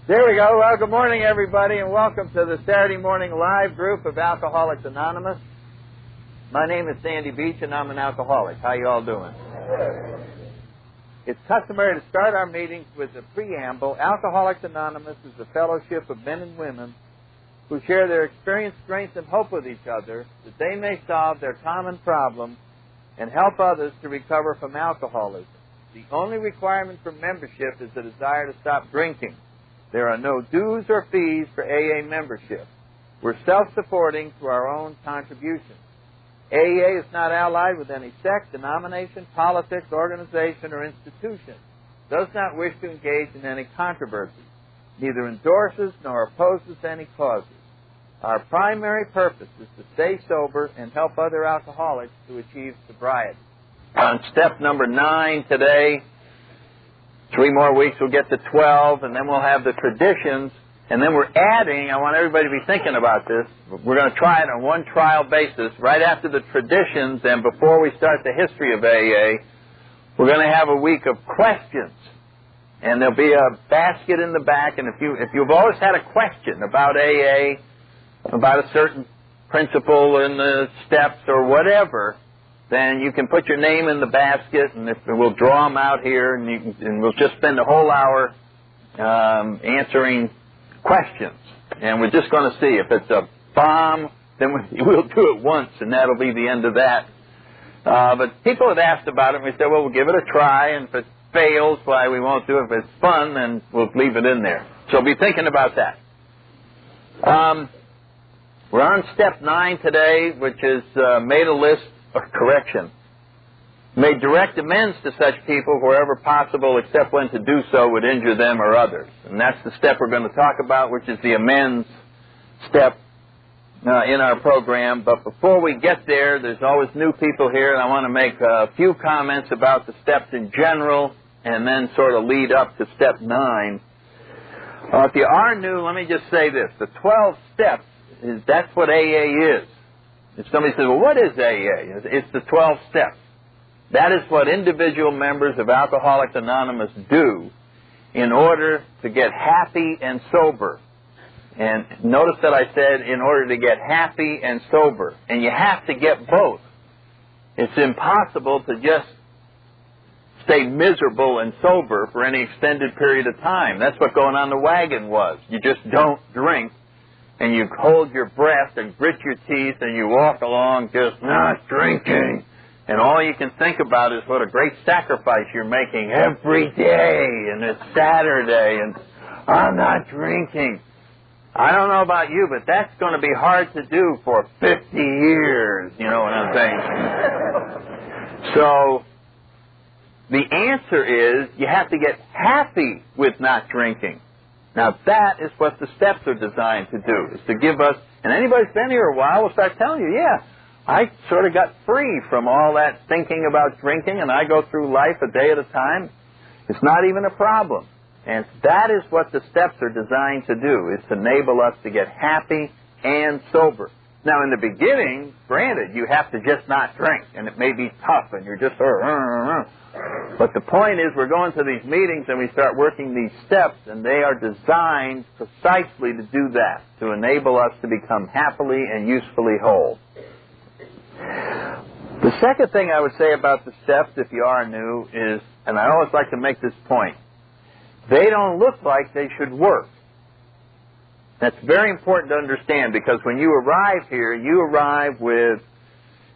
There we go. Well, good morning, everybody, and welcome to the Saturday morning live group of Alcoholics Anonymous. My name is Sandy Beach, and I'm an alcoholic. How you all doing? It's customary to start our meetings with a preamble. Alcoholics Anonymous is a fellowship of men and women who share their experience, strength, and hope with each other that they may solve their common problems and help others to recover from alcoholism. The only requirement for membership is the desire to stop drinking. There are no dues or fees for AA membership. We're self-supporting through our own contributions. AA is not allied with any sect, denomination, politics, organization, or institution. Does not wish to engage in any controversy. Neither endorses nor opposes any causes. Our primary purpose is to stay sober and help other alcoholics to achieve sobriety. On step number 9 today, 3 more weeks we'll get to 12, and then we'll have the traditions, and then we're adding, I want everybody to be thinking about this, we're going to try it on one trial basis. Right after the traditions and before we start the history of AA, we're going to have a week of questions. And there'll be a basket in the back, and if you've always had a question about AA, about a certain principle in the steps or whatever, then you can put your name in the basket, and we'll draw them out here, and we'll just spend a whole hour answering questions. And we're just going to see if it's a bomb, then we'll do it once, and that'll be the end of that. But people have asked about it, and we said, well, we'll give it a try, and if it fails, why we won't do it. If it's fun, then we'll leave it in there. So be thinking about that. We're on step 9 today, which is made a list. Made direct amends to such people wherever possible, except when to do so would injure them or others. And that's the step we're going to talk about, which is the amends step in our program. But before we get there, there's always new people here, and I want to make a few comments about the steps in general, and then sort of lead up to step 9. If you are new, let me just say this. The 12 steps, that's what AA is. If somebody says, well, what is AA? It's the 12 steps. That is what individual members of Alcoholics Anonymous do in order to get happy and sober. And notice that I said in order to get happy and sober. And you have to get both. It's impossible to just stay miserable and sober for any extended period of time. That's what going on the wagon was. You just don't drink, and you hold your breath and grit your teeth, and you walk along just not drinking. And all you can think about is what a great sacrifice you're making every day, and it's Saturday, and I'm not drinking. I don't know about you, but that's going to be hard to do for 50 years, you know what I'm saying? So the answer is you have to get happy with not drinking. Now, that is what the steps are designed to do, is to give us, and anybody who's been here a while will start telling you, yeah, I sort of got free from all that thinking about drinking, and I go through life a day at a time. It's not even a problem. And that is what the steps are designed to do, is to enable us to get happy and sober. Now, in the beginning, granted, you have to just not drink, and it may be tough, and you're just... But the point is, we're going to these meetings and we start working these steps, and they are designed precisely to do that, to enable us to become happily and usefully whole. The second thing I would say about the steps, if you are new, is, and I always like to make this point, they don't look like they should work. That's very important to understand, because when you arrive here, you arrive with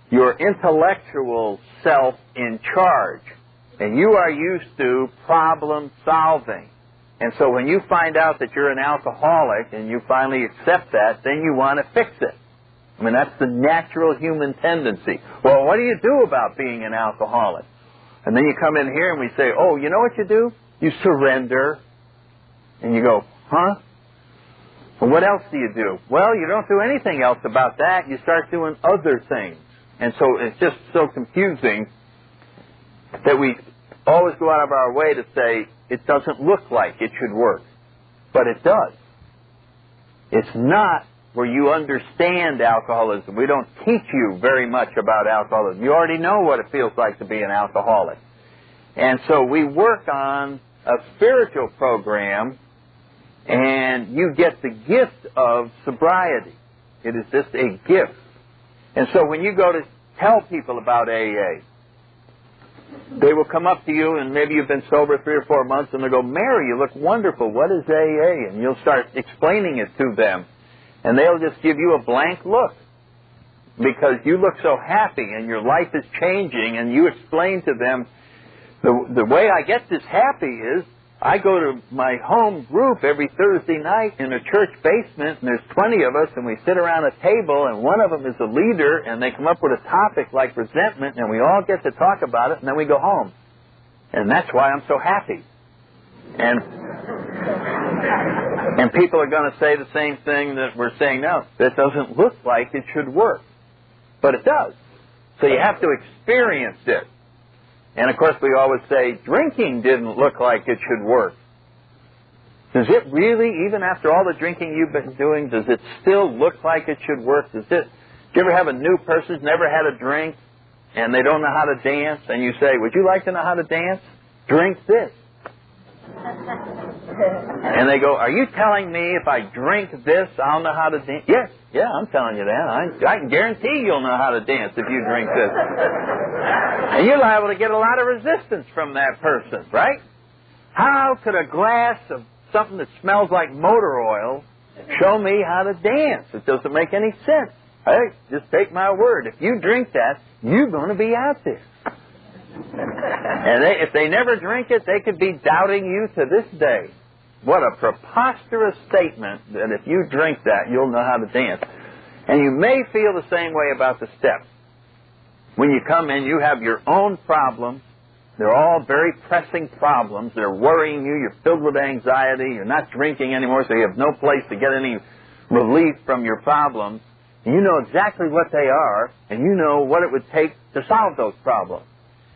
your intellectual self in charge. And you are used to problem solving. And so when you find out that you're an alcoholic and you finally accept that, then you want to fix it. I mean, that's the natural human tendency. Well, what do you do about being an alcoholic? And then you come in here and we say, oh, you know what you do? You surrender. And you go, huh? Well, what else do you do? Well, you don't do anything else about that. You start doing other things. And so it's just so confusing that we always go out of our way to say it doesn't look like it should work. But it does. It's not where you understand alcoholism. We don't teach you very much about alcoholism. You already know what it feels like to be an alcoholic. And so we work on a spiritual program, and you get the gift of sobriety. It is just a gift. And so when you go to tell people about AA, they will come up to you, and maybe you've been sober 3 or 4 months, and they'll go, "Mary, you look wonderful. What is AA?" And you'll start explaining it to them, and they'll just give you a blank look because you look so happy and your life is changing, and you explain to them, the way I get this happy is I go to my home group every Thursday night in a church basement, and there's 20 of us, and we sit around a table, and one of them is a leader, and they come up with a topic like resentment, and we all get to talk about it, and then we go home. And that's why I'm so happy. And people are going to say the same thing that we're saying now. That doesn't look like it should work. But it does. So you have to experience it. And, of course, we always say, drinking didn't look like it should work. Does it really, even after all the drinking you've been doing, does it still look like it should work? Do you ever have a new person who's never had a drink, and they don't know how to dance, and you say, "Would you like to know how to dance? Drink this." And they go, "Are you telling me if I drink this, I'll know how to dance?" "Yes, yeah, I'm telling you that. I can guarantee you'll know how to dance if you drink this." And you're liable to get a lot of resistance from that person, right? How could a glass of something that smells like motor oil show me how to dance? It doesn't make any sense. Hey, just take my word. If you drink that, you're going to be out there. And if they never drink it, they could be doubting you to this day. What a preposterous statement that if you drink that, you'll know how to dance. And you may feel the same way about the steps. When you come in, you have your own problems. They're all very pressing problems. They're worrying you. You're filled with anxiety. You're not drinking anymore, so you have no place to get any relief from your problems. And you know exactly what they are, and you know what it would take to solve those problems.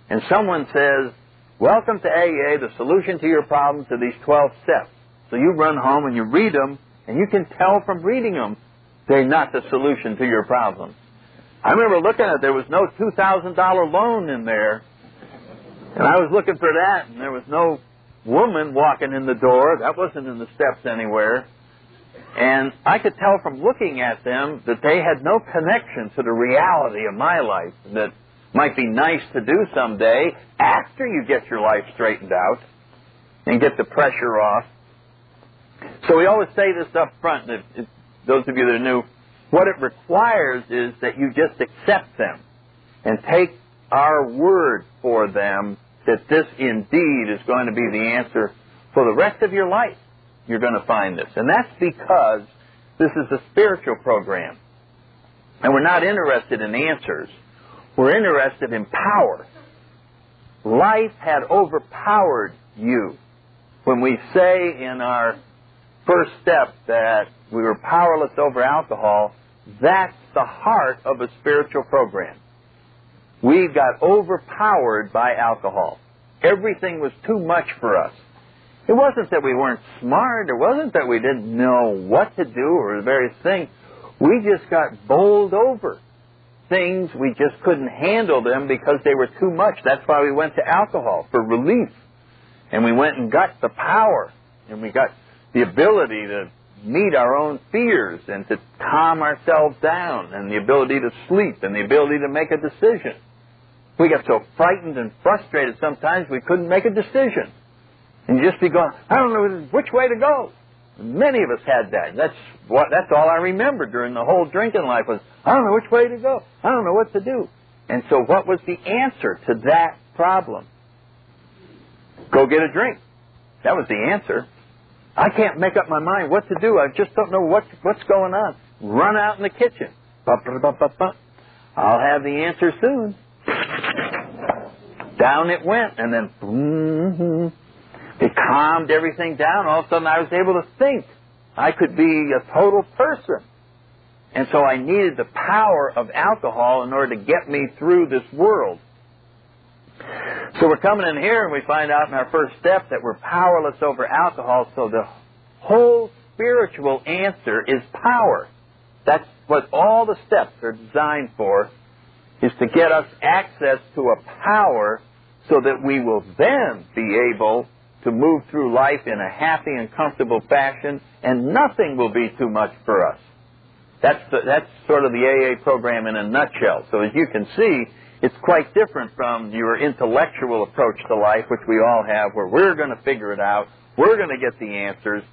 And someone says, "Welcome to AA, the solution to your problems are these 12 steps." So you run home and you read them, and you can tell from reading them they're not the solution to your problems. I remember looking at it, there was no $2,000 loan in there, and I was looking for that, and there was no woman walking in the door. That wasn't in the steps anywhere. And I could tell from looking at them that they had no connection to the reality of my life that might be nice to do someday after you get your life straightened out and get the pressure off. So we always say this up front, if those of you that are new, what it requires is that you just accept them and take our word for them that this indeed is going to be the answer for the rest of your life. You're going to find this. And that's because this is a spiritual program. And we're not interested in answers. We're interested in power. Life had overpowered you. When we say in our first step that we were powerless over alcohol, that's the heart of a spiritual program. We got overpowered by alcohol. Everything was too much for us. It wasn't that we weren't smart. It wasn't that we didn't know what to do or the various things. We just got bowled over. Things, we just couldn't handle them because they were too much. That's why we went to alcohol, for relief. And we went and got the power. And we got the ability to meet our own fears and to calm ourselves down, and the ability to sleep, and the ability to make a decision. We got so frightened and frustrated sometimes we couldn't make a decision. And you just be going, "I don't know which way to go." And many of us had that. That's all I remember during the whole drinking life was, "I don't know which way to go. I don't know what to do." And so what was the answer to that problem? Go get a drink. That was the answer. I can't make up my mind what to do. I just don't know what's going on. Run out in the kitchen. I'll have the answer soon. Down it went, and then boom, it calmed everything down. All of a sudden I was able to think. I could be a total person. And so I needed the power of alcohol in order to get me through this world. So we're coming in here and we find out in our first step that we're powerless over alcohol, so the whole spiritual answer is power. That's what all the steps are designed for, is to get us access to a power so that we will then be able to move through life in a happy and comfortable fashion, and nothing will be too much for us. That's sort of the AA program in a nutshell. So as you can see, it's quite different from your intellectual approach to life, which we all have, where we're going to figure it out, we're going to get the answers,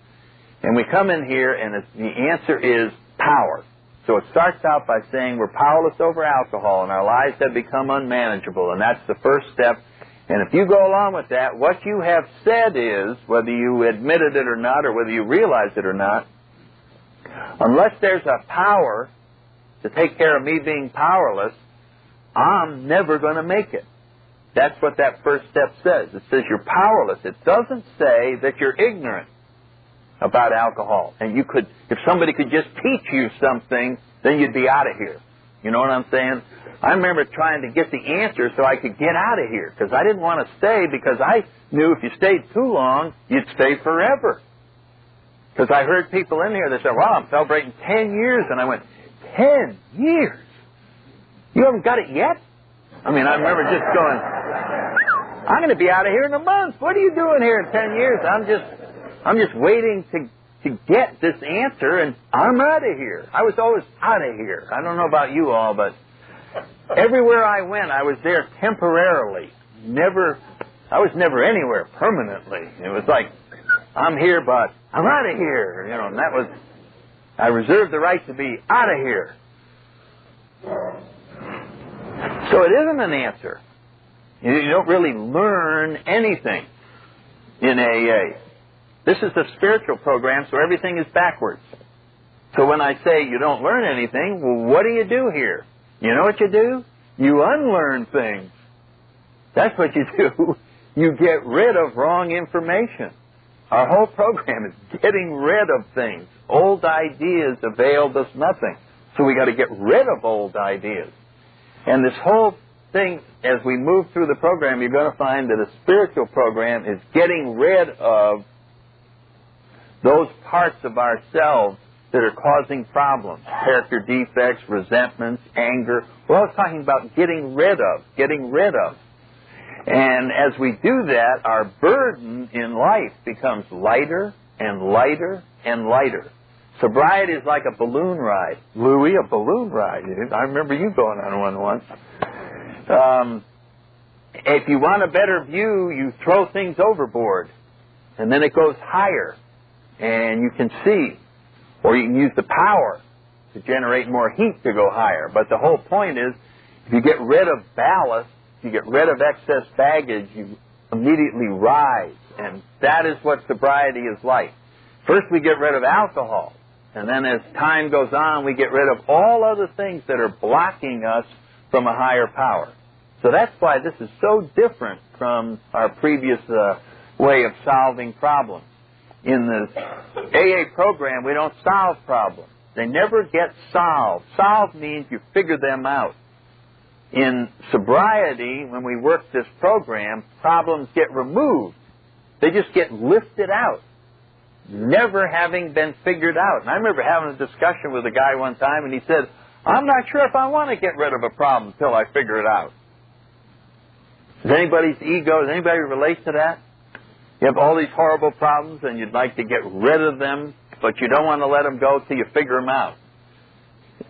and we come in here and the answer is power. So it starts out by saying we're powerless over alcohol and our lives have become unmanageable, and that's the first step. And if you go along with that, what you have said is, whether you admitted it or not, or whether you realize it or not, unless there's a power to take care of me being powerless, I'm never going to make it. That's what that first step says. It says you're powerless. It doesn't say that you're ignorant about alcohol. And you could, if somebody could just teach you something, then you'd be out of here. You know what I'm saying? I remember trying to get the answer so I could get out of here, because I didn't want to stay, because I knew if you stayed too long, you'd stay forever. Because I heard people in here that said, wow, I'm celebrating 10 years. And I went, 10 years? You haven't got it yet? I mean, I remember just going, I'm going to be out of here in a month. What are you doing here in 10 years? I'm just waiting to get this answer, and I'm out of here. I was always out of here. I don't know about you all, but everywhere I went, I was there temporarily. I was never anywhere permanently. It was like, I'm here, but I'm out of here. You know, and that was, I reserved the right to be out of here. So it isn't an answer. You don't really learn anything in AA. This is a spiritual program, so everything is backwards. So when I say you don't learn anything, well, what do you do here? You know what you do? You unlearn things. That's what you do. You get rid of wrong information. Our whole program is getting rid of things. Old ideas availed us nothing. So we got to get rid of old ideas. And this whole thing, as we move through the program, you're going to find that a spiritual program is getting rid of those parts of ourselves that are causing problems. Character defects, resentments, anger. We're all talking about getting rid of. And as we do that, our burden in life becomes lighter and lighter and lighter. Sobriety is like a balloon ride. Louis, a balloon ride. I remember you going on one once. If you want a better view, you throw things overboard, and then it goes higher, and you can see. Or you can use the power to generate more heat to go higher. But the whole point is, if you get rid of ballast, you get rid of excess baggage, you immediately rise. And that is what sobriety is like. First we get rid of alcohol. And then as time goes on, we get rid of all other things that are blocking us from a higher power. So that's why this is so different from our previous way of solving problems. In the AA program, we don't solve problems. They never get solved. Solve means you figure them out. In sobriety, when we work this program, problems get removed. They just get lifted out, never having been figured out. And I remember having a discussion with a guy one time, and he said, I'm not sure if I want to get rid of a problem until I figure it out. Does anybody relate to that? You have all these horrible problems, and you'd like to get rid of them, but you don't want to let them go till you figure them out.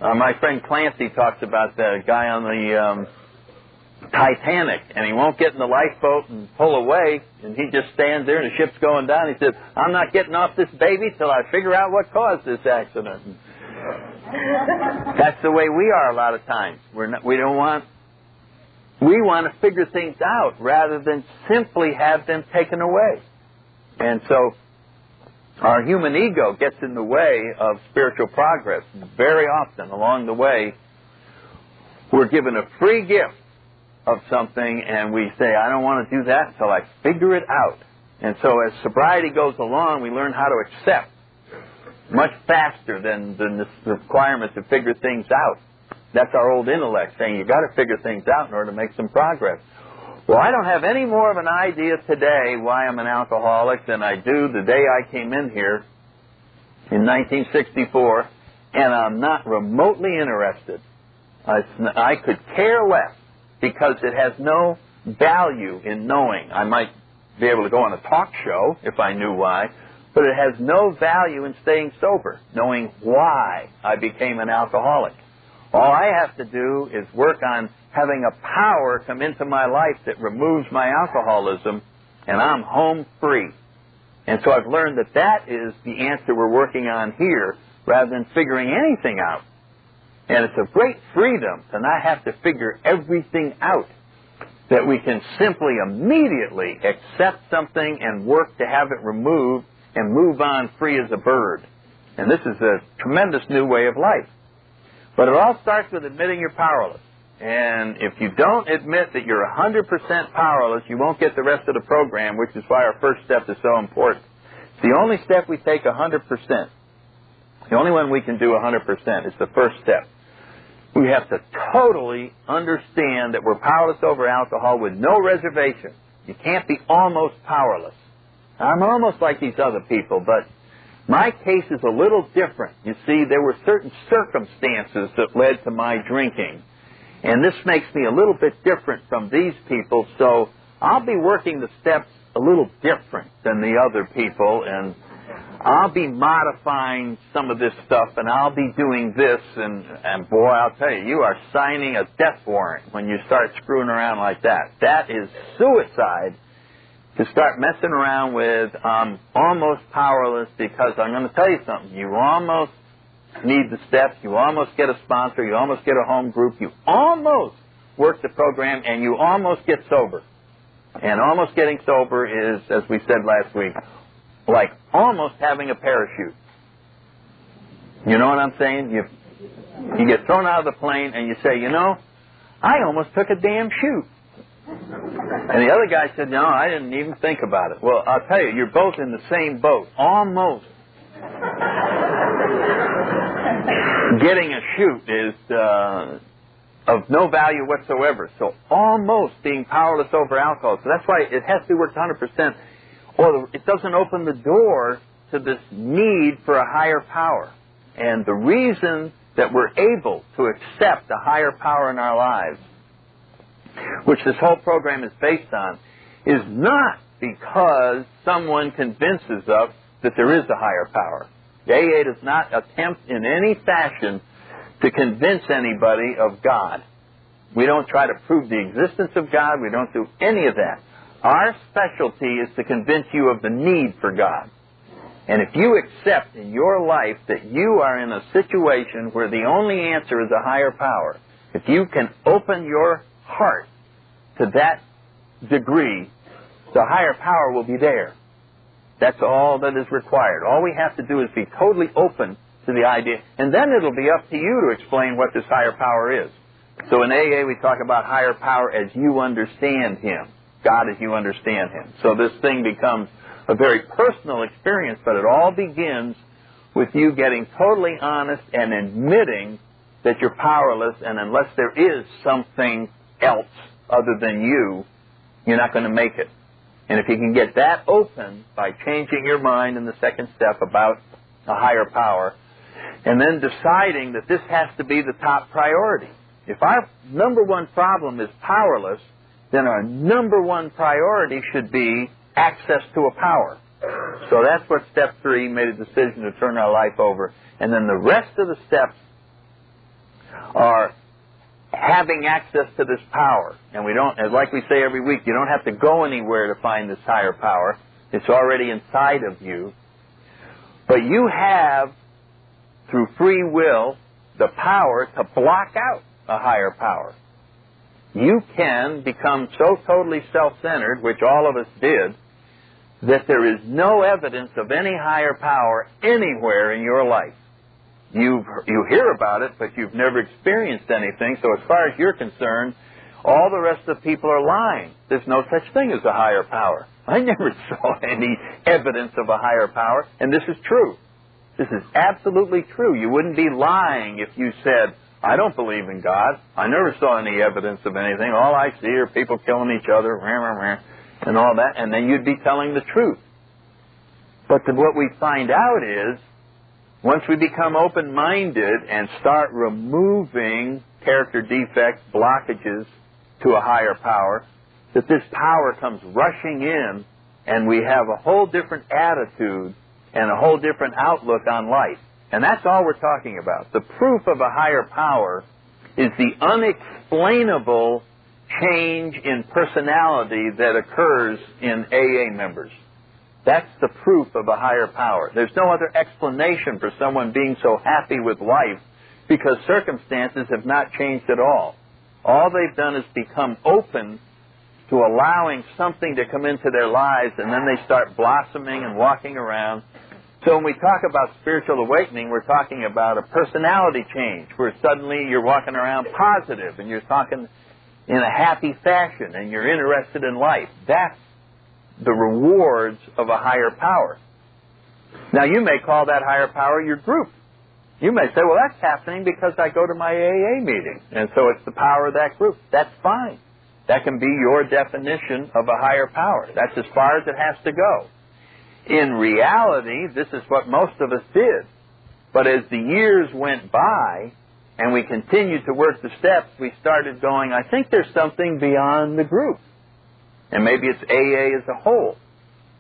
My friend Clancy talks about the guy on the Titanic, and he won't get in the lifeboat and pull away, and he just stands there, and the ship's going down. He says, I'm not getting off this baby till I figure out what caused this accident. That's the way we are a lot of times. We want to figure things out rather than simply have them taken away. And so our human ego gets in the way of spiritual progress. Very often along the way, we're given a free gift of something, and we say, I don't want to do that until I figure it out. And so as sobriety goes along, we learn how to accept much faster than the requirement to figure things out. That's our old intellect saying you've got to figure things out in order to make some progress. Well, I don't have any more of an idea today why I'm an alcoholic than I do the day I came in here in 1964, and I'm not remotely interested. I could care less, because it has no value in knowing. I might be able to go on a talk show if I knew why, but it has no value in staying sober, knowing why I became an alcoholic. All I have to do is work on having a power come into my life that removes my alcoholism, and I'm home free. And so I've learned that that is the answer we're working on here, rather than figuring anything out. And it's a great freedom to not have to figure everything out, that we can simply immediately accept something and work to have it removed and move on free as a bird. And this is a tremendous new way of life. But it all starts with admitting you're powerless. And if you don't admit that you're 100% powerless, you won't get the rest of the program, which is why our first step is so important. It's the only step we take 100%. The only one we can do 100% is the first step. We have to totally understand that we're powerless over alcohol with no reservation. You can't be almost powerless. I'm almost like these other people, but my case is a little different. You see, there were certain circumstances that led to my drinking. And this makes me a little bit different from these people, so I'll be working the steps a little different than the other people, and I'll be modifying some of this stuff, and I'll be doing this, and boy, I'll tell you, you are signing a death warrant when you start screwing around like that. That is suicide, to start messing around with almost powerless, because I'm going to tell you something. You almost need the steps. You almost get a sponsor. You almost get a home group. You almost work the program, and you almost get sober. And almost getting sober is, as we said last week, like almost having a parachute. You know what I'm saying? You get thrown out of the plane, and you say, you know, I almost took a damn chute. And the other guy said, no, I didn't even think about it. Well, I'll tell you, you're both in the same boat. Almost. Getting a chute is of no value whatsoever. So almost being powerless over alcohol. So that's why it has to be worked 100%, or it doesn't open the door to this need for a higher power. And the reason that we're able to accept a higher power in our lives, which this whole program is based on, is not because someone convinces us that there is a higher power. AA does not attempt in any fashion to convince anybody of God. We don't try to prove the existence of God. We don't do any of that. Our specialty is to convince you of the need for God. And if you accept in your life that you are in a situation where the only answer is a higher power, if you can open your heart to that degree, the higher power will be there. That's all that is required. All we have to do is be totally open to the idea, and then it'll be up to you to explain what this higher power is. So in AA we talk about higher power as you understand Him, God as you understand Him. So this thing becomes a very personal experience, but it all begins with you getting totally honest and admitting that you're powerless, and unless there is something else other than you, you're not going to make it. And if you can get that open by changing your mind in the second step about a higher power, and then deciding that this has to be the top priority. If our number one problem is powerless, then our number one priority should be access to a power. So that's what step 3, made a decision to turn our life over. And then the rest of the steps are having access to this power. And we don't, like we say every week, you don't have to go anywhere to find this higher power. It's already inside of you. But you have, through free will, the power to block out a higher power. You can become so totally self-centered, which all of us did, that there is no evidence of any higher power anywhere in your life. You hear about it, but you've never experienced anything, so as far as you're concerned, all the rest of the people are lying. There's no such thing as a higher power. I never saw any evidence of a higher power, and this is true. This is absolutely true. You wouldn't be lying if you said, I don't believe in God. I never saw any evidence of anything. All I see are people killing each other, and all that, and then you'd be telling the truth. But what we find out is, once we become open-minded and start removing character defects, blockages to a higher power, that this power comes rushing in and we have a whole different attitude and a whole different outlook on life. And that's all we're talking about. The proof of a higher power is the unexplainable change in personality that occurs in AA members. That's the proof of a higher power. There's no other explanation for someone being so happy with life, because circumstances have not changed at all. All they've done is become open to allowing something to come into their lives, and then they start blossoming and walking around. So when we talk about spiritual awakening, we're talking about a personality change, where suddenly you're walking around positive, and you're talking in a happy fashion, and you're interested in life. That's the rewards of a higher power. Now, you may call that higher power your group. You may say, well, that's happening because I go to my AA meeting, and so it's the power of that group. That's fine. That can be your definition of a higher power. That's as far as it has to go. In reality, this is what most of us did. But as the years went by, and we continued to work the steps, we started going, I think there's something beyond the group. And maybe it's AA as a whole.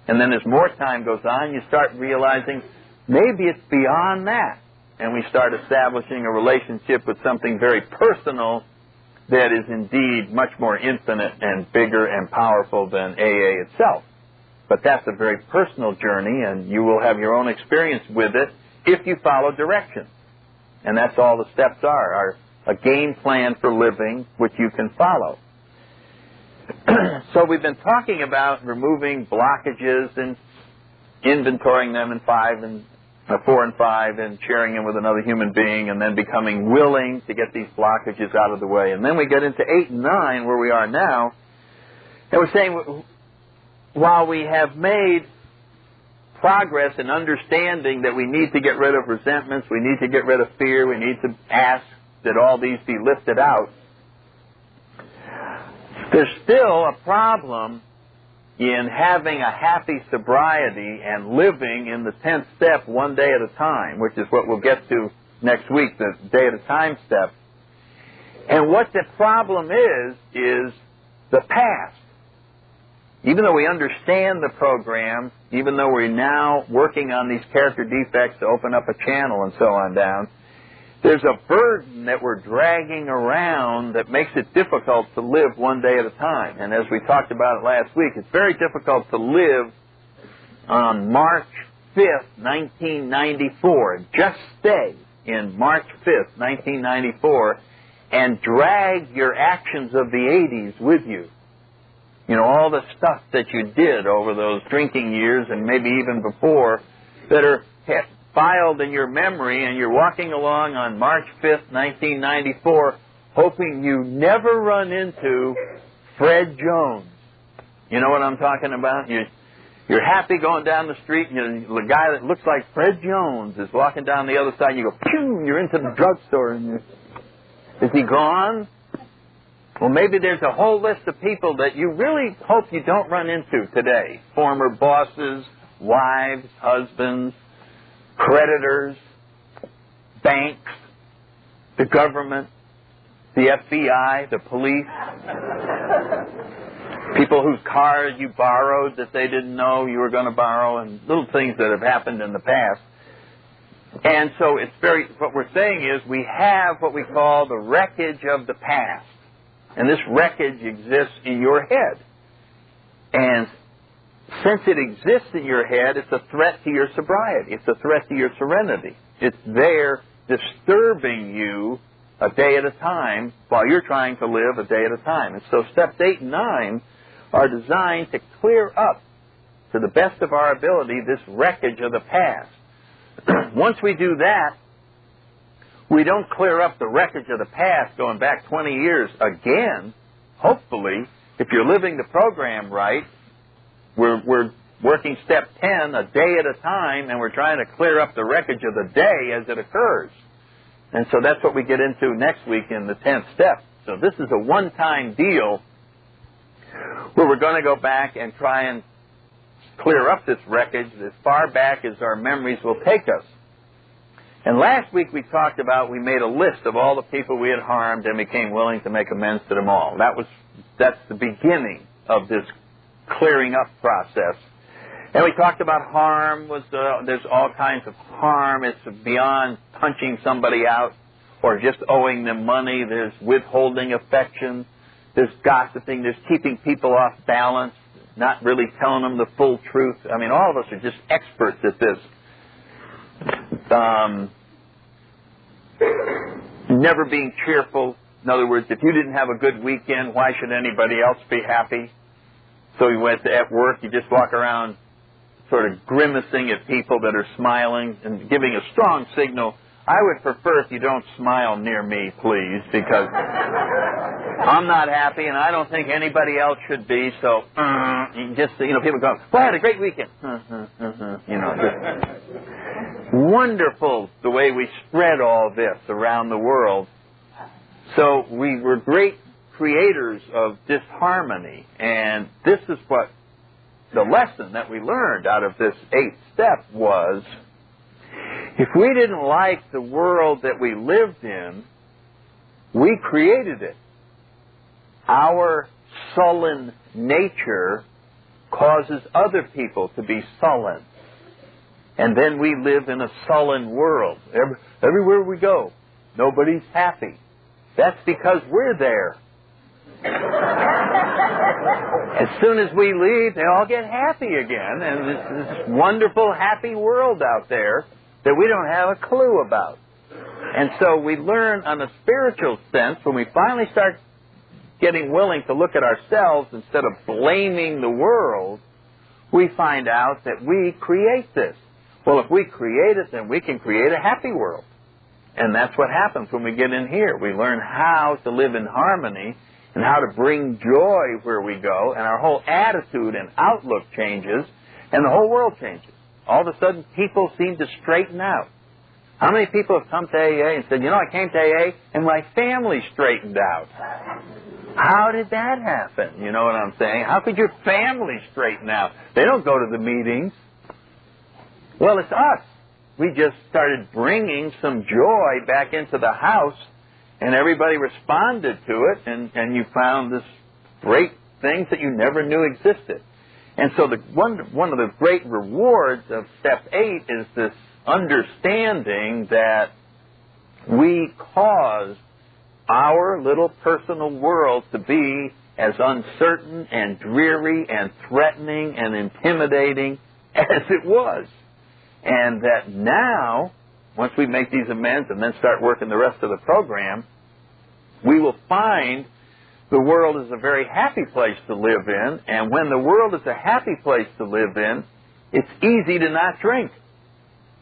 And then as more time goes on, you start realizing maybe it's beyond that. And we start establishing a relationship with something very personal that is indeed much more infinite and bigger and powerful than AA itself. But that's a very personal journey, and you will have your own experience with it if you follow directions. And that's all the steps are a game plan for living which you can follow. So we've been talking about removing blockages and inventorying them in 4 and 5 and sharing them with another human being, and then becoming willing to get these blockages out of the way. And then we get into 8 and 9, where we are now, and we're saying, while we have made progress in understanding that we need to get rid of resentments, we need to get rid of fear, we need to ask that all these be lifted out, there's still a problem in having a happy sobriety and living in the 10th step one day at a time, which is what we'll get to next week, the day at a time step. And what the problem is the past. Even though we understand the program, even though we're now working on these character defects to open up a channel and so on down, there's a burden that we're dragging around that makes it difficult to live one day at a time. And as we talked about it last week, it's very difficult to live on March 5th, 1994, just stay in March 5th, 1994, and drag your actions of the 80s with you. You know, all the stuff that you did over those drinking years and maybe even before that are filed in your memory, and you're walking along on March 5th, 1994, hoping you never run into Fred Jones. You know what I'm talking about? You're happy going down the street, and the guy that looks like Fred Jones is walking down the other side, and you go, pew, you're into the drugstore, and is he gone? Well, maybe there's a whole list of people that you really hope you don't run into today. Former bosses, wives, husbands, creditors, banks, the government, the FBI, the police, people whose cars you borrowed that they didn't know you were going to borrow, and little things that have happened in the past. And so what we're saying is we have what we call the wreckage of the past. And this wreckage exists in your head. And since it exists in your head, it's a threat to your sobriety. It's a threat to your serenity. It's there disturbing you a day at a time while you're trying to live a day at a time. And so steps 8 and 9 are designed to clear up, to the best of our ability, this wreckage of the past. Once we do that, we don't clear up the wreckage of the past going back 20 years again. Hopefully, if you're living the program right, we're working step 10 a day at a time, and we're trying to clear up the wreckage of the day as it occurs. And so that's what we get into next week in the 10th step. So this is a one-time deal where we're going to go back and try and clear up this wreckage as far back as our memories will take us. And last week we talked about, we made a list of all the people we had harmed and became willing to make amends to them all. That's the beginning of this clearing up process And we talked about harm. There's all kinds of harm. It's beyond punching somebody out or just owing them money. There's withholding affection. There's gossiping. There's keeping people off balance, not really telling them the full truth. I mean, all of us are just experts at this. Never being cheerful. In other words, if you didn't have a good weekend, why should anybody else be happy? So you went at work, you just walk around sort of grimacing at people that are smiling and giving a strong signal. I would prefer if you don't smile near me, please, because I'm not happy and I don't think anybody else should be. So, people go, well, I had a great weekend. Wonderful the way we spread all this around the world. So we were great creators of disharmony, and this is what the lesson that we learned out of this 8th step was, if we didn't like the world that we lived in, we created it. Our sullen nature causes other people to be sullen. And then we live in a sullen world. Everywhere we go, nobody's happy. That's because we're there. As soon as we leave, they all get happy again, and it's this wonderful, happy world out there that we don't have a clue about. And so we learn on a spiritual sense, when we finally start getting willing to look at ourselves instead of blaming the world, we find out that we create this. Well, if we create it, then we can create a happy world. And that's what happens when we get in here. We learn how to live in harmony and how to bring joy where we go, and our whole attitude and outlook changes, and the whole world changes. All of a sudden, people seem to straighten out. How many people have come to AA and said, I came to AA and my family straightened out? How did that happen? You know what I'm saying? How could your family straighten out? They don't go to the meetings. Well, it's us. We just started bringing some joy back into the house, and everybody responded to it, and you found this great things that you never knew existed. And so one of the great rewards of Step 8 is this understanding that we caused our little personal world to be as uncertain and dreary and threatening and intimidating as it was. And that now, once we make these amends and then start working the rest of the program, we will find the world is a very happy place to live in, and when the world is a happy place to live in, it's easy to not drink.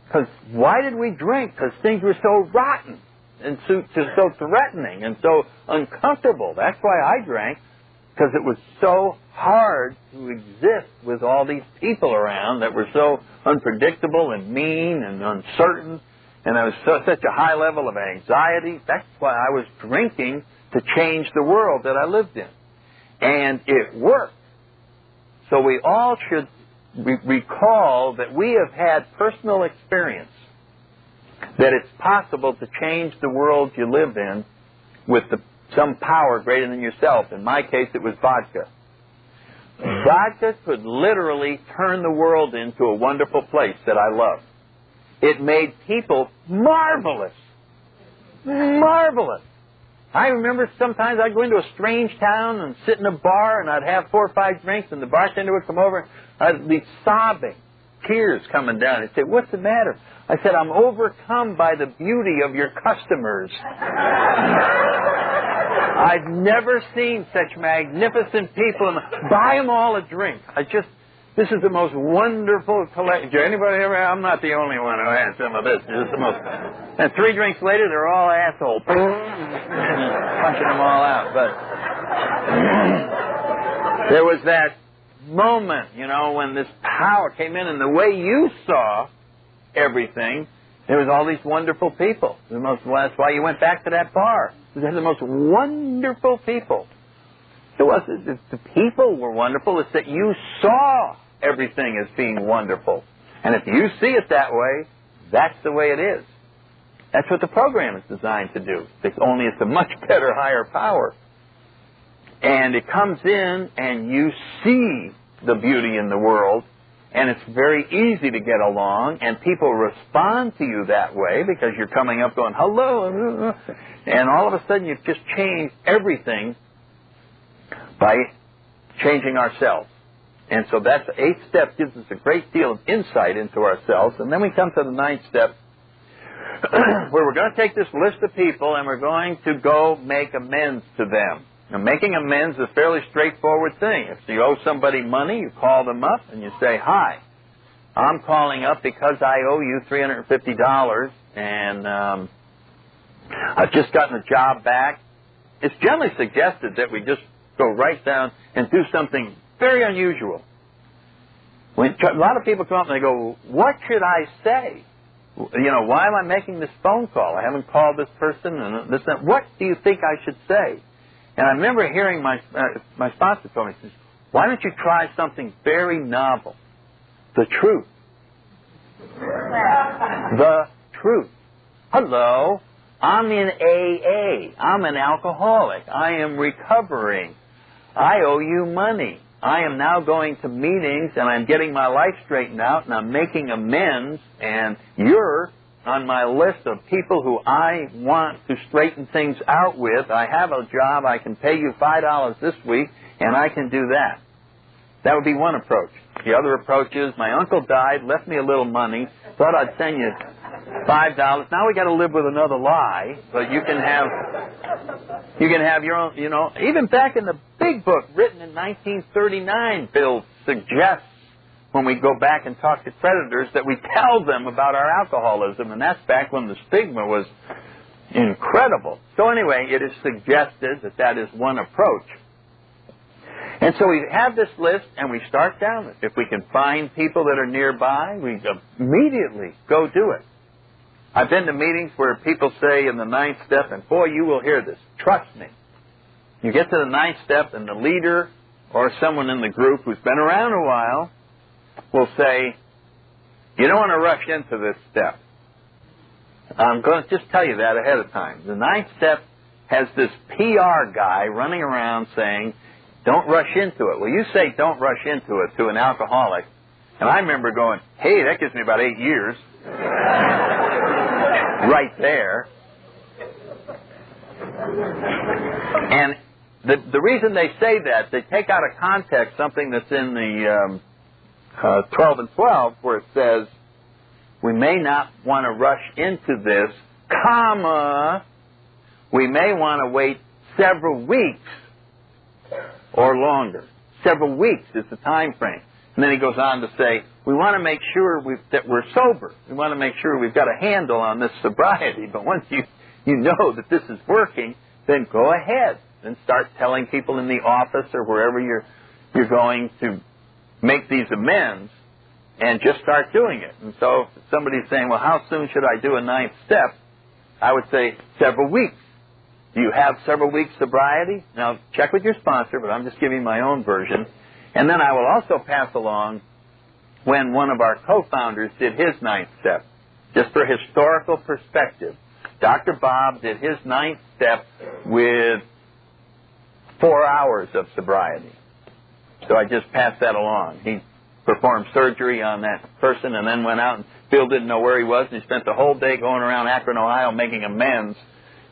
Because why did we drink? Because things were so rotten and so threatening and so uncomfortable. That's why I drank, because it was so hard to exist with all these people around that were so unpredictable and mean and uncertain, and there was such a high level of anxiety. That's why I was drinking, to change the world that I lived in. And it worked. So we all should recall that we have had personal experience that it's possible to change the world you live in with some power greater than yourself. In my case, it was vodka. Vodka could literally turn the world into a wonderful place that I love. It made people marvelous. Marvelous. I remember sometimes I'd go into a strange town and sit in a bar, and I'd have 4 or 5 drinks, and the bartender would come over, I'd be sobbing, tears coming down. He'd say, "What's the matter?" I said, "I'm overcome by the beauty of your customers." I've never seen such magnificent people. Buy them all a drink. This is the most wonderful collection. Anybody ever? I'm not the only one who had some of this. This is the most. And 3 drinks later, they're all assholes. Punching them all out. But there was that moment, when this power came in, and the way you saw everything, there was all these wonderful people. That's why you went back to that bar. They're the most wonderful people. It wasn't that the people were wonderful. It's that you saw everything as being wonderful. And if you see it that way, that's the way it is. That's what the program is designed to do. Only it's a much better, higher power. And it comes in, and you see the beauty in the world, and it's very easy to get along, and people respond to you that way because you're coming up going, hello, and all of a sudden you've just changed everything by changing ourselves. And so that's the 8th step, gives us a great deal of insight into ourselves. And then we come to the 9th step, where we're going to take this list of people and we're going to go make amends to them. Now, making amends is a fairly straightforward thing. If you owe somebody money, you call them up and you say, hi, I'm calling up because I owe you $350, and I've just gotten a job back. It's generally suggested that we just go right down and do something very unusual. A lot of people come up and they go, what should I say? You know, why am I making this phone call? I haven't called this person and this and that. What do you think I should say? And I remember hearing my sponsor told me, he says, why don't you try something very novel? The truth. The truth. Hello, I'm in AA. I'm an alcoholic. I am recovering. I owe you money. I am now going to meetings and I'm getting my life straightened out and I'm making amends, and you're on my list of people who I want to straighten things out with. I have a job. I can pay you $5 this week, and I can do that. That would be one approach. The other approach is, my uncle died, left me a little money, thought I'd send you $5. Now we got to live with another lie, but you can have your own, you know. Even back in the big book written in 1939, Bill suggests, when we go back and talk to creditors, that we tell them about our alcoholism, and that's back when the stigma was incredible. So anyway, it is suggested that that is one approach. And so we have this list, and we start down it. If we can find people that are nearby, we immediately go do it. I've been to meetings where people say in the 9th step, and boy, you will hear this, trust me. You get to the 9th step, and the leader or someone in the group who's been around a while will say, you don't want to rush into this step. I'm going to just tell you that ahead of time. The 9th step has this PR guy running around saying, don't rush into it. Well, you say don't rush into it to an alcoholic, and I remember going, hey, that gives me about 8 years. Right there. And the reason they say that, they take out of context something that's in the 12 and 12, where it says, we may not want to rush into this, comma, we may want to wait several weeks or longer. Several weeks is the time frame. And then he goes on to say, we want to make sure that we're sober. We want to make sure we've got a handle on this sobriety. But once you know that this is working, then go ahead and start telling people in the office or wherever you're going to make these amends, and just start doing it. And so if somebody's saying, well, how soon should I do a 9th step? I would say several weeks. Do you have several weeks sobriety? Now, check with your sponsor, but I'm just giving my own version. And then I will also pass along when one of our co-founders did his 9th step, just for historical perspective. Dr. Bob did his 9th step with 4 hours of sobriety. So I just passed that along. He performed surgery on that person and then went out, and Bill didn't know where he was, and he spent the whole day going around Akron, Ohio, making amends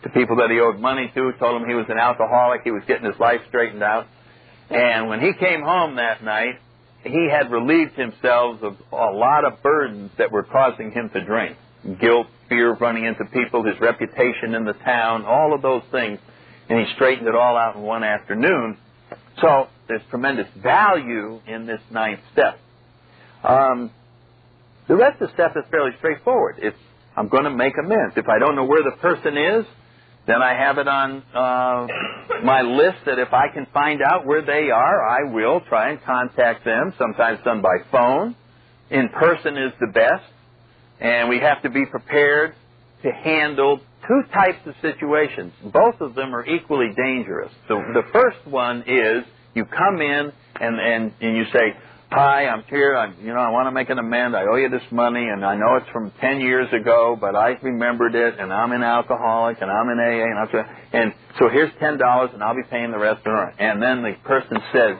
to people that he owed money to, told him he was an alcoholic, he was getting his life straightened out. And when he came home that night, he had relieved himself of a lot of burdens that were causing him to drink. Guilt, fear of running into people, his reputation in the town, all of those things. And he straightened it all out in one afternoon. So there's tremendous value in this 9th step. The rest of the step is fairly straightforward. I'm going to make amends. If I don't know where the person is, then I have it on my list that if I can find out where they are, I will try and contact them, sometimes done by phone. In person is the best. And we have to be prepared to handle 2 types of situations. Both of them are equally dangerous. The first one is you come in and you say, hi, I'm here. I want to make an amend. I owe you this money, and I know it's from 10 years ago, but I remembered it, and I'm an alcoholic, and I'm an AA, and so here's $10, and I'll be paying the rest. And then the person says,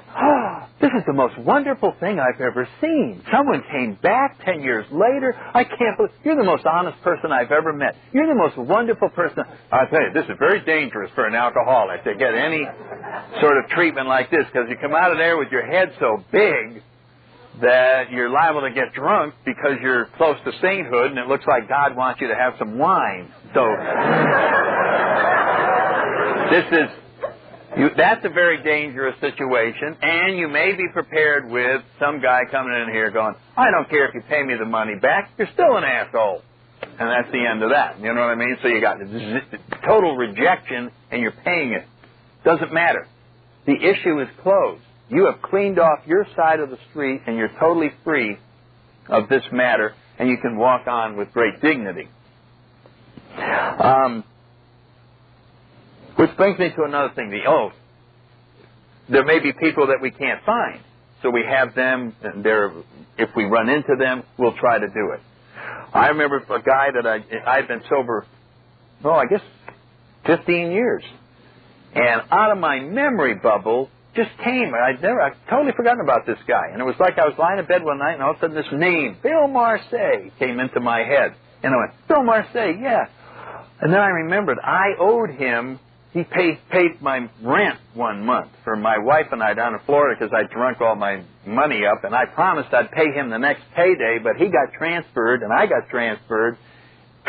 This is the most wonderful thing I've ever seen. Someone came back 10 years later. I can't believe, you're the most honest person I've ever met. You're the most wonderful person. I'll tell you, this is very dangerous for an alcoholic to get any sort of treatment like this, because you come out of there with your head so big that you're liable to get drunk because you're close to sainthood, and it looks like God wants you to have some wine. So that's a very dangerous situation, and you may be prepared with some guy coming in here going, I don't care if you pay me the money back, you're still an asshole. And that's the end of that. You know what I mean? So you got total rejection, and you're paying it. Doesn't matter. The issue is closed. You have cleaned off your side of the street, and you're totally free of this matter, and you can walk on with great dignity. Which brings me to another thing, the oath. There may be people that we can't find, so we have them, and if we run into them, we'll try to do it. I remember a guy that I'd been sober, I guess 15 years, and out of my memory bubble just came, I'd totally forgotten about this guy, and it was like I was lying in bed one night, and all of a sudden this name, Bill Marseille, came into my head, and I went, Bill Marseille, yeah. And then I remembered I owed him. He paid my rent one month for my wife and I down in Florida because I drunk all my money up, and I promised I'd pay him the next payday, but he got transferred and I got transferred.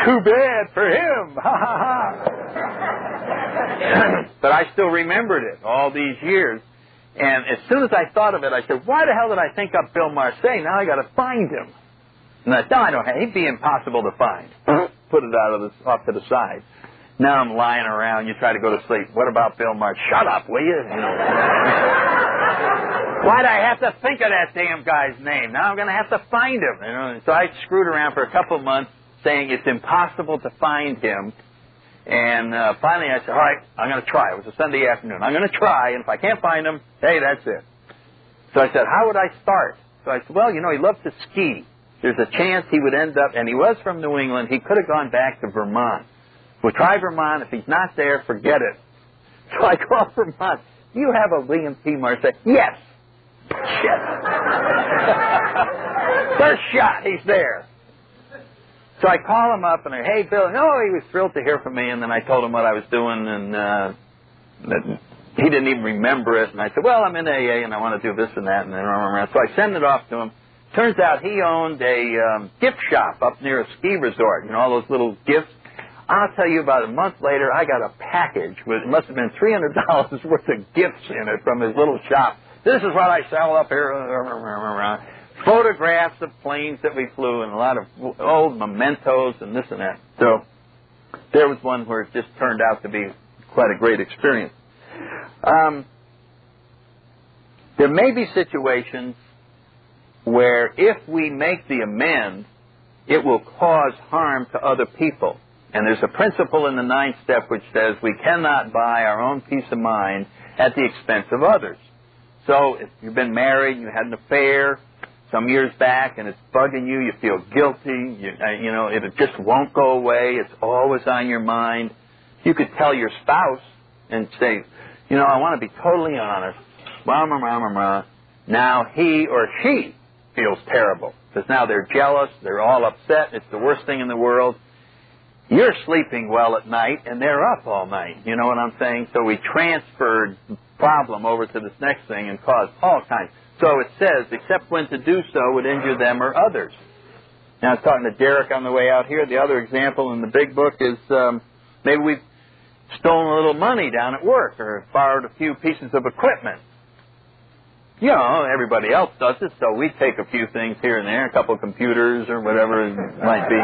Too bad for him! Ha ha ha! But I still remembered it all these years, and as soon as I thought of it, I said, why the hell did I think up Bill Marseille? Now I got to find him. And I thought, he'd be impossible to find. Put it off to the side. Now I'm lying around. You try to go to sleep. What about Bill Marsh? Shut up, will you? Why'd I have to think of that damn guy's name? Now I'm going to have to find him. So I screwed around for a couple of months saying it's impossible to find him. And finally I said, all right, I'm going to try. It was a Sunday afternoon. I'm going to try, and if I can't find him, hey, that's it. So I said, how would I start? So I said, well, he loves to ski. There's a chance he would end up, and he was from New England, he could have gone back to Vermont. We'll try Vermont. If he's not there, forget it. So I call Vermont. Do you have a William P. Marseille? Yes. Shit. First shot, he's there. So I call him up, and I, hey, Bill. No, he was thrilled to hear from me, and then I told him what I was doing, and that he didn't even remember it. And I said, well, I'm in AA, and I want to do this and that. And then, so I send it off to him. Turns out he owned a gift shop up near a ski resort, all those little gifts. I'll tell you, about a month later, I got a package with, it must have been $300 worth of gifts in it from his little shop. This is what I sell up here. Photographs of planes that we flew and a lot of old mementos and this and that. So there was one where it just turned out to be quite a great experience. There may be situations where if we make the amend, it will cause harm to other people. And there's a principle in the 9th step which says we cannot buy our own peace of mind at the expense of others. So if you've been married, you had an affair some years back, and it's bugging you, you feel guilty, it just won't go away, it's always on your mind. You could tell your spouse and say, I want to be totally honest. Now he or she feels terrible because now they're jealous, they're all upset, it's the worst thing in the world. You're sleeping well at night, and they're up all night. You know what I'm saying? So we transferred the problem over to this next thing and caused all kinds. So it says, except when to do so would injure them or others. Now I was talking to Derek on the way out here. The other example in the big book is maybe we've stolen a little money down at work or borrowed a few pieces of equipment. Everybody else does it, so we take a few things here and there, a couple of computers or whatever it might be.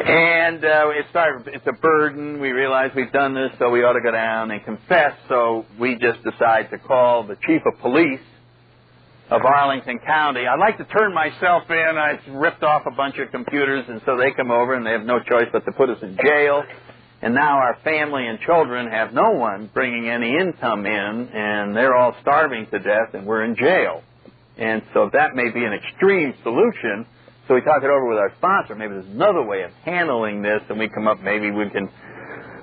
And it's a burden. We realize we've done this, so we ought to go down and confess. So we just decide to call the chief of police of Arlington County. I'd like to turn myself in. I ripped off a bunch of computers, and so they come over, and they have no choice but to put us in jail. And now our family and children have no one bringing any income in, and they're all starving to death, and we're in jail. And so that may be an extreme solution. So we talk it over with our sponsor. Maybe there's another way of handling this, and we come up, maybe we can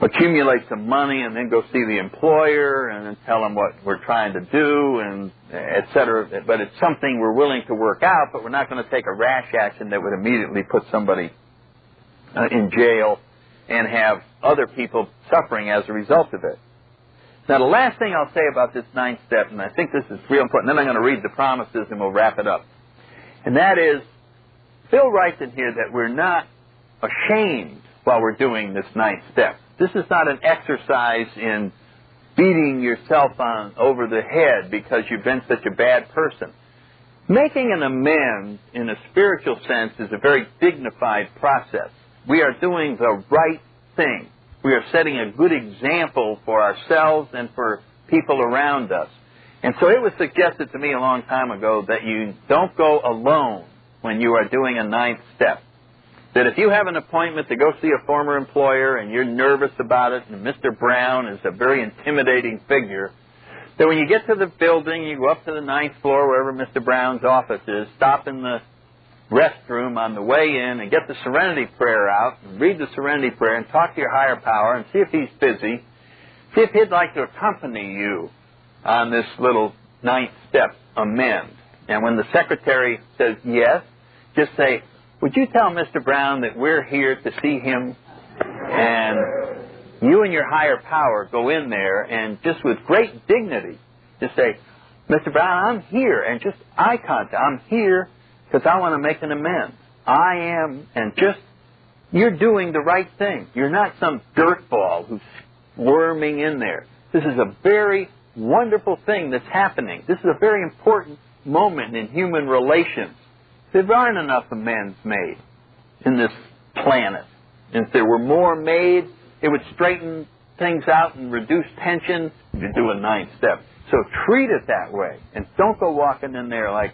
accumulate some money and then go see the employer and then tell them what we're trying to do, and et cetera. But it's something we're willing to work out, but we're not going to take a rash action that would immediately put somebody in jail and have other people suffering as a result of it. Now, the last thing I'll say about this 9th step, and I think this is real important, then I'm going to read the promises and we'll wrap it up. And that is, Phil writes in here that we're not ashamed while we're doing this 9th step. This is not an exercise in beating yourself over the head because you've been such a bad person. Making an amends in a spiritual sense is a very dignified process. We are doing the right thing. We are setting a good example for ourselves and for people around us. And so it was suggested to me a long time ago that you don't go alone when you are doing a 9th step. That if you have an appointment to go see a former employer and you're nervous about it, and Mr. Brown is a very intimidating figure, that when you get to the building, you go up to the 9th floor, wherever Mr. Brown's office is, stop in the restroom on the way in and get the Serenity Prayer out and read the Serenity Prayer and talk to your higher power and see if he's busy. See if he'd like to accompany you on this little 9th step, amend. And when the secretary says yes, just say, would you tell Mr. Brown that we're here to see him? And you and your higher power go in there and just with great dignity just say, Mr. Brown, I'm here. And just eye contact. I'm here because I want to make an amends. I am, and just, you're doing the right thing. You're not some dirtball who's worming in there. This is a very wonderful thing that's happening. This is a very important moment in human relations. There aren't enough amends made in this planet. And if there were more made, it would straighten things out and reduce tension to do a 9th step. So treat it that way. And don't go walking in there like,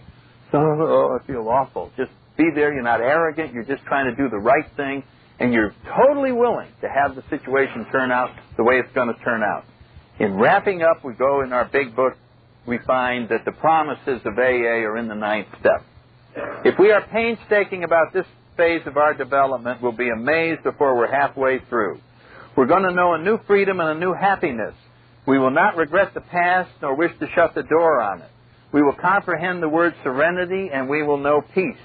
oh, I feel awful. Just be there. You're not arrogant. You're just trying to do the right thing. And you're totally willing to have the situation turn out the way it's going to turn out. In wrapping up, we go in our big book, we find that the promises of AA are in the 9th step. If we are painstaking about this phase of our development, we'll be amazed before we're halfway through. We're going to know a new freedom and a new happiness. We will not regret the past nor wish to shut the door on it. We will comprehend the word serenity and we will know peace.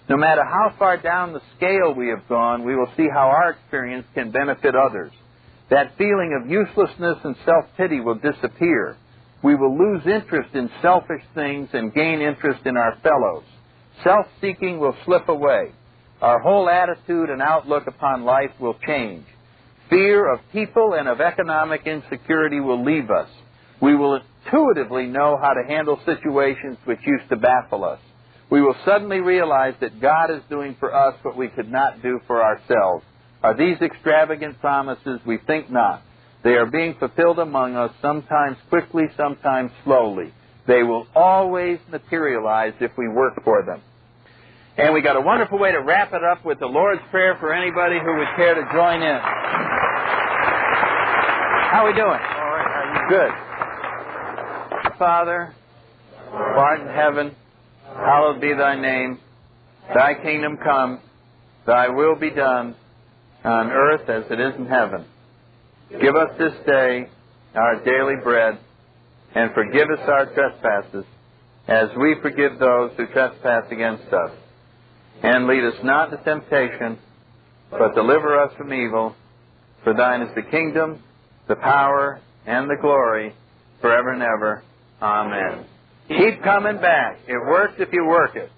No matter how far down the scale we have gone, we will see how our experience can benefit others. That feeling of uselessness and self-pity will disappear. We will lose interest in selfish things and gain interest in our fellows. Self-seeking will slip away. Our whole attitude and outlook upon life will change. Fear of people and of economic insecurity will leave us. We will intuitively know how to handle situations which used to baffle us. We will suddenly realize that God is doing for us what we could not do for ourselves. Are these extravagant promises? We think not. They are being fulfilled among us, sometimes quickly, sometimes slowly. They will always materialize if we work for them. And we got a wonderful way to wrap it up with the Lord's Prayer for anybody who would care to join in. How are we doing? All right. Good. Father, who art in heaven, hallowed be thy name. Thy kingdom come, thy will be done, on earth as it is in heaven. Give us this day our daily bread, and forgive us our trespasses, as we forgive those who trespass against us. And lead us not into temptation, but deliver us from evil. For thine is the kingdom, the power, and the glory, forever and ever. Amen. Keep coming back. It works if you work it.